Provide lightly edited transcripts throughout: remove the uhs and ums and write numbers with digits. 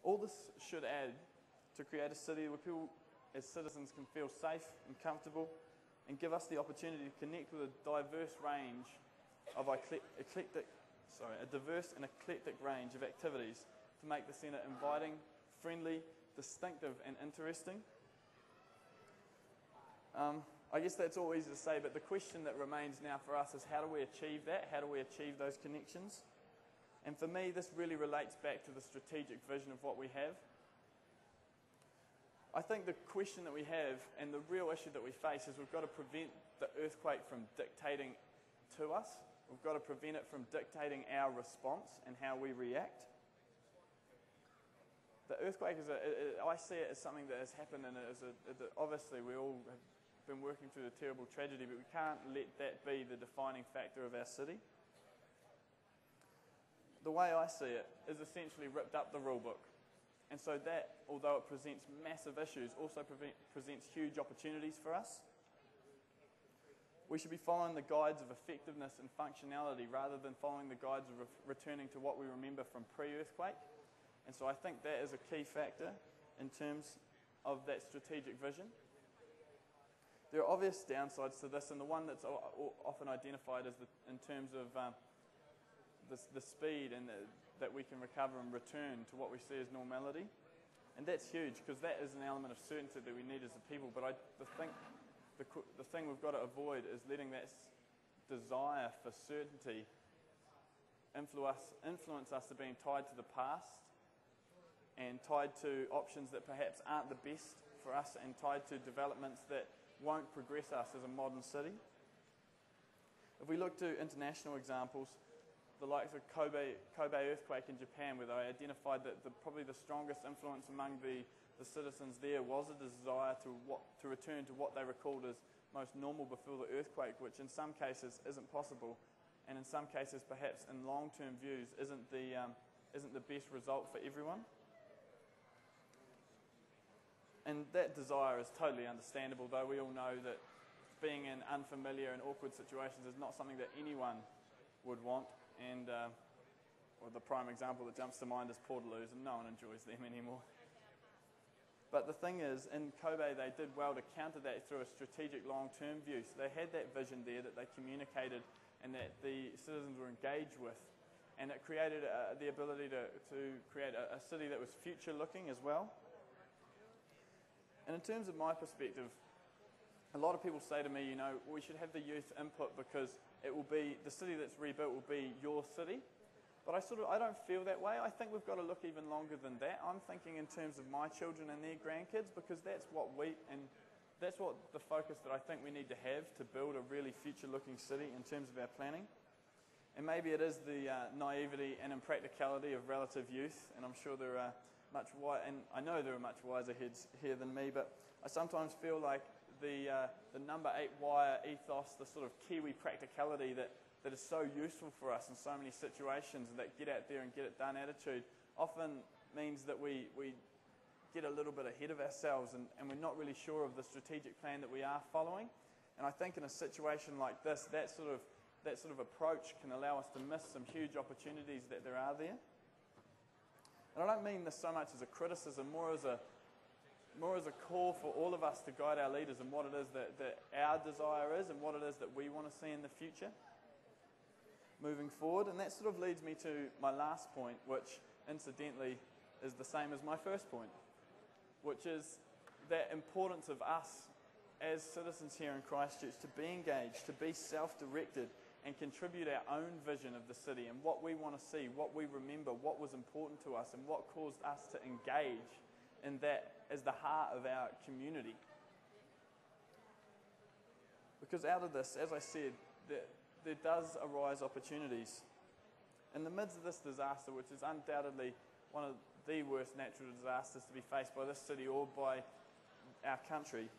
All this should add to create a city where people as citizens can feel safe and comfortable and give us the opportunity to connect with a diverse and eclectic range of activities to make the centre inviting, friendly, distinctive and interesting. I guess that's all easy to say, but the question that remains now for us is how do we achieve that? How do we achieve those connections? And for me, this really relates back to the strategic vision of what we have. I think the question that we have and the real issue that we face is we've got to prevent the earthquake from dictating to us. We've got to prevent it from dictating our response and how we react. The earthquake I see it as something that has happened, and obviously we all have been working through the terrible tragedy, but we can't let that be the defining factor of our city. The way I see it is essentially ripped up the rule book. And so that, although it presents massive issues, also presents huge opportunities for us. We should be following the guides of effectiveness and functionality rather than following the guides of returning to what we remember from pre-earthquake. And so I think that is a key factor in terms of that strategic vision. There are obvious downsides to this, and the one that's often identified is in terms of the speed and that we can recover and return to what we see as normality. And that's huge because that is an element of certainty that we need as a people. But the thing we've got to avoid is letting that desire for certainty influence us to being tied to the past and tied to options that perhaps aren't the best for us and tied to developments that won't progress us as a modern city. If we look to international examples, the likes of Kobe earthquake in Japan, where they identified that probably the strongest influence among the citizens there was a desire to return to what they recalled as most normal before the earthquake, which in some cases isn't possible, and in some cases perhaps in long-term views isn't the best result for everyone. And that desire is totally understandable, though we all know that being in unfamiliar and awkward situations is not something that anyone would want. And the prime example that jumps to mind is Portaloos, and no one enjoys them anymore. But the thing is, in Kobe, they did well to counter that through a strategic long-term view. So they had that vision there that they communicated and that the citizens were engaged with. And it created the ability to create a city that was future-looking as well. And in terms of my perspective, a lot of people say to me, we should have the youth input because it will be, the city that's rebuilt will be your city. But I don't feel that way. I think we've got to look even longer than that. I'm thinking in terms of my children and their grandkids, because that's what the focus that I think we need to have to build a really future-looking city in terms of our planning. And maybe it is the naivety and impracticality of relative youth, and I'm sure there are I know there are much wiser heads here than me, but I sometimes feel like the number 8 wire ethos, the sort of Kiwi practicality that is so useful for us in so many situations, and that get out there and get it done attitude, often means that we get a little bit ahead of ourselves and we're not really sure of the strategic plan that we are following. And I think in a situation like this, that sort of approach can allow us to miss some huge opportunities that there are there. And I don't mean this so much as a criticism, more as a call for all of us to guide our leaders in what it is that our desire is and what it is that we want to see in the future moving forward. And that sort of leads me to my last point, which incidentally is the same as my first point, which is that importance of us as citizens here in Christchurch to be engaged, to be self-directed and contribute our own vision of the city and what we want to see, what we remember, what was important to us and what caused us to engage in that as the heart of our community. Because out of this, as I said, there does arise opportunities. In the midst of this disaster, which is undoubtedly one of the worst natural disasters to be faced by this city or by our country,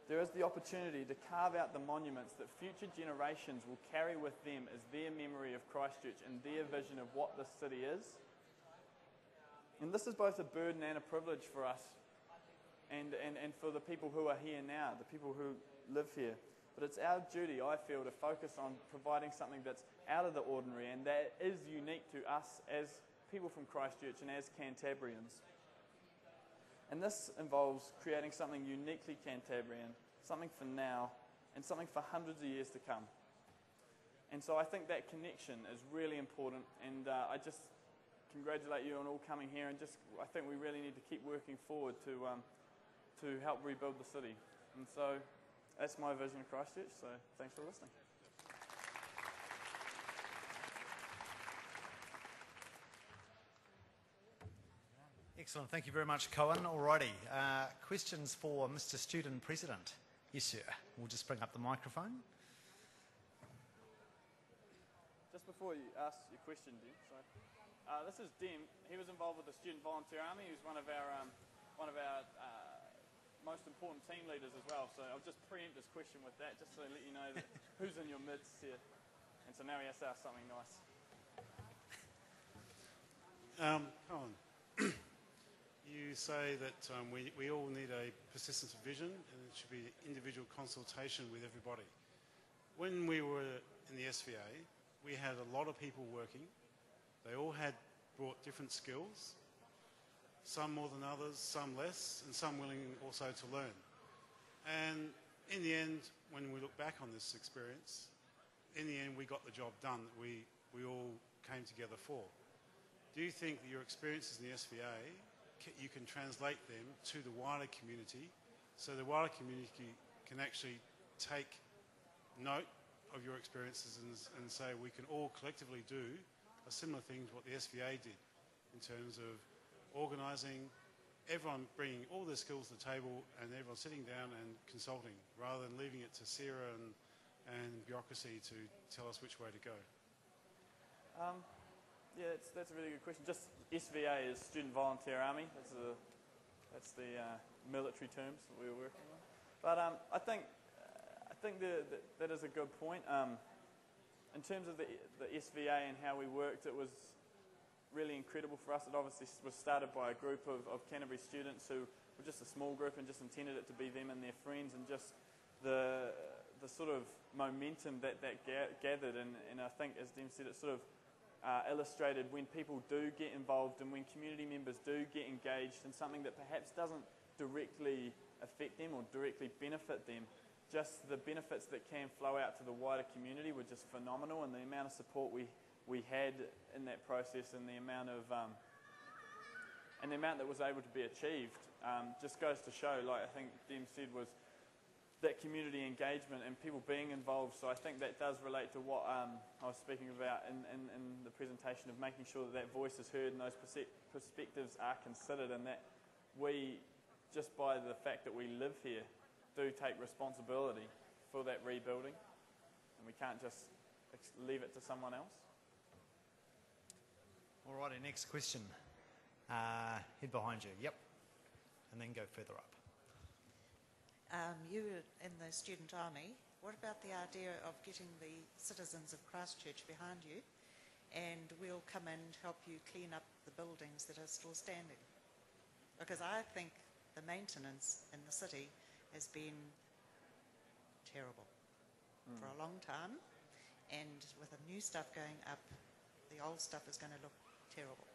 there is the opportunity to carve out the monuments that future generations will carry with them as their memory of Christchurch and their vision of what this city is. And this is both a burden and a privilege for us and for the people who are here now, the people who live here. But it's our duty, I feel, to focus on providing something that's out of the ordinary and that is unique to us as people from Christchurch and as Cantabrians. And this involves creating something uniquely Cantabrian, something for now, and something for hundreds of years to come. And so I think that connection is really important, and I just congratulate you on all coming here, and I think we really need to keep working forward to help rebuild the city. And so that's my vision of Christchurch, so thanks for listening. Excellent. Thank you very much, Kohan. Alrighty. Questions for Mr. Student President? Yes, sir. We'll just bring up the microphone. Just before you ask your question, Dim, this is Dim. He was involved with the Student Volunteer Army. He was one of our most important team leaders as well. So I'll just preempt this question with that, just to let you know that who's in your midst here. And so now he has to ask something nice. Kohan, you say that we all need a persistence of vision, and it should be individual consultation with everybody. When we were in the SVA, we had a lot of people working. They all had brought different skills, some more than others, some less, and some willing also to learn. And in the end, when we look back on this experience, in the end we got the job done that we all came together for. Do you think that your experiences in the SVA, you can translate them to the wider community, so the wider community can actually take note of your experiences and say we can all collectively do a similar thing to what the SVA did in terms of organising, everyone bringing all their skills to the table and everyone sitting down and consulting, rather than leaving it to Sarah and bureaucracy to tell us which way to go? Yeah, that's a really good question. Just SVA is Student Volunteer Army. That's the military terms that we were working on. But I think that is a good point. In terms of the SVA and how we worked, it was really incredible for us. It obviously was started by a group of Canterbury students who were just a small group and just intended it to be them and their friends, and just the sort of momentum that gathered. And I think, as Dim said, it sort of illustrated when people do get involved and when community members do get engaged in something that perhaps doesn't directly affect them or directly benefit them, just the benefits that can flow out to the wider community were just phenomenal, and the amount of support we had in that process and the amount that was able to be achieved just goes to show, like I think Dim said, was that community engagement and people being involved. So I think that does relate to what I was speaking about in the presentation, of making sure that voice is heard and those perspectives are considered, and that we, just by the fact that we live here, do take responsibility for that rebuilding, and we can't just leave it to someone else. All righty, next question. Head behind you, yep. And then go further up. You were in the student army. What about the idea of getting the citizens of Christchurch behind you, and we'll come and help you clean up the buildings that are still standing? Because I think the maintenance in the city has been terrible for a long time, and with the new stuff going up, the old stuff is going to look terrible.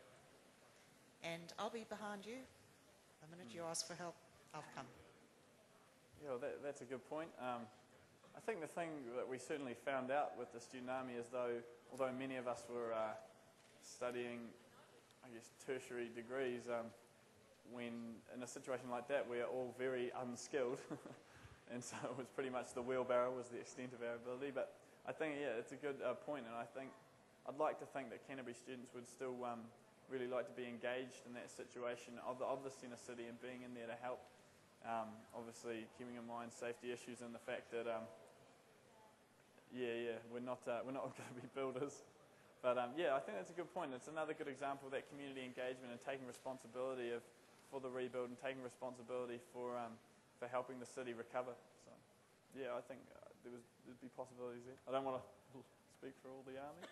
And I'll be behind you. The minute you ask for help, I'll come. Yeah, well, that's a good point. I think the thing that we certainly found out with the student army is, although many of us were studying, I guess, tertiary degrees, when in a situation like that we are all very unskilled and so it was pretty much the wheelbarrow was the extent of our ability. But I think, yeah, it's a good point, and I think I'd like to think that Canterbury students would still really like to be engaged in that situation of the centre city and being in there to help, obviously keeping in mind safety issues and the fact that we're not going to be builders. But yeah, I think that's a good point. It's another good example of that community engagement and taking responsibility for the rebuild and taking responsibility for helping the city recover. So yeah, I think there'd be possibilities there. I don't want to speak for all the army.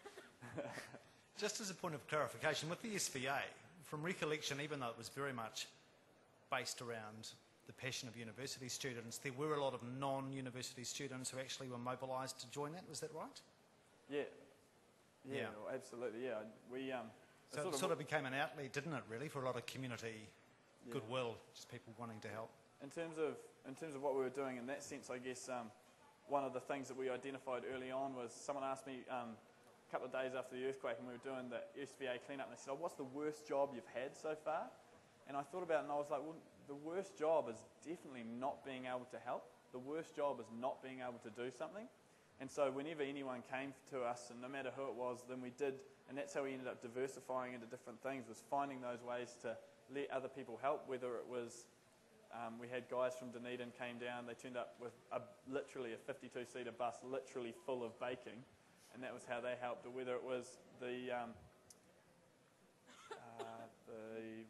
Just as a point of clarification, with the SVA, from recollection, even though it was very much based around the passion of university students, there were a lot of non-university students who actually were mobilised to join that. Was that right? Yeah, absolutely. Yeah, we so it sort of became an outlet, didn't it, really, for a lot of community goodwill, just people wanting to help. In terms of what we were doing in that sense, I guess one of the things that we identified early on was someone asked me a couple of days after the earthquake, and we were doing the SVA cleanup, and they said, "Oh, what's the worst job you've had so far?" And I thought about it, and I was like, well, the worst job is definitely not being able to help. The worst job is not being able to do something. And so whenever anyone came to us, and no matter who it was, then we did, and that's how we ended up diversifying into different things, was finding those ways to let other people help, whether it was, we had guys from Dunedin came down, they turned up with literally a 52-seater bus literally full of baking, and that was how they helped, or whether it was the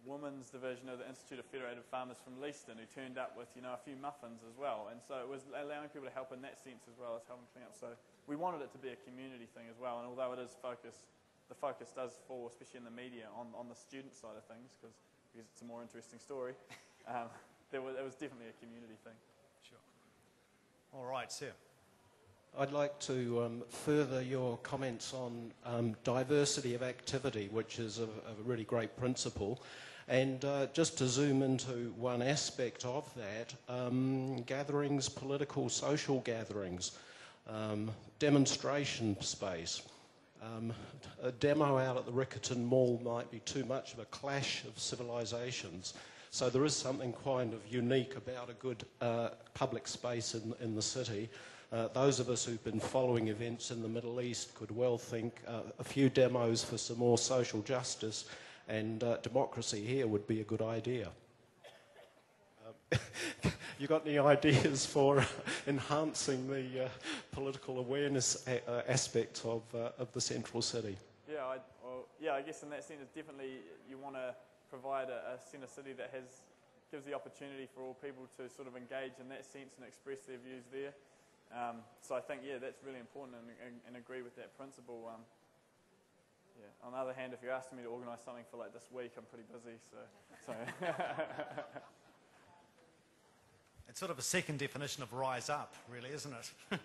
women's division of the Institute of Federated Farmers from Leaston, who turned up with, a few muffins as well. And so it was allowing people to help in that sense as well as helping clean up. So we wanted it to be a community thing as well. And although it is the focus does fall, especially in the media, on the student side of things, because it's a more interesting story, it was definitely a community thing. Sure. All right, sir. I'd like to further your comments on diversity of activity, which is a really great principle. And just to zoom into one aspect of that, gatherings, political, social gatherings, demonstration space. A demo out at the Riccarton Mall might be too much of a clash of civilisations. So there is something kind of unique about a good public space in the city. Those of us who've been following events in the Middle East could well think a few demos for some more social justice and democracy here would be a good idea. You got any ideas for enhancing the political awareness aspect of the central city? Yeah, I guess in that sense, it's definitely you want to provide a centre city that gives the opportunity for all people to sort of engage in that sense and express their views there. So I think, that's really important and agree with that principle. On the other hand, if you're asking me to organise something for like this week, I'm pretty busy. So. It's sort of a second definition of rise up, really, isn't it?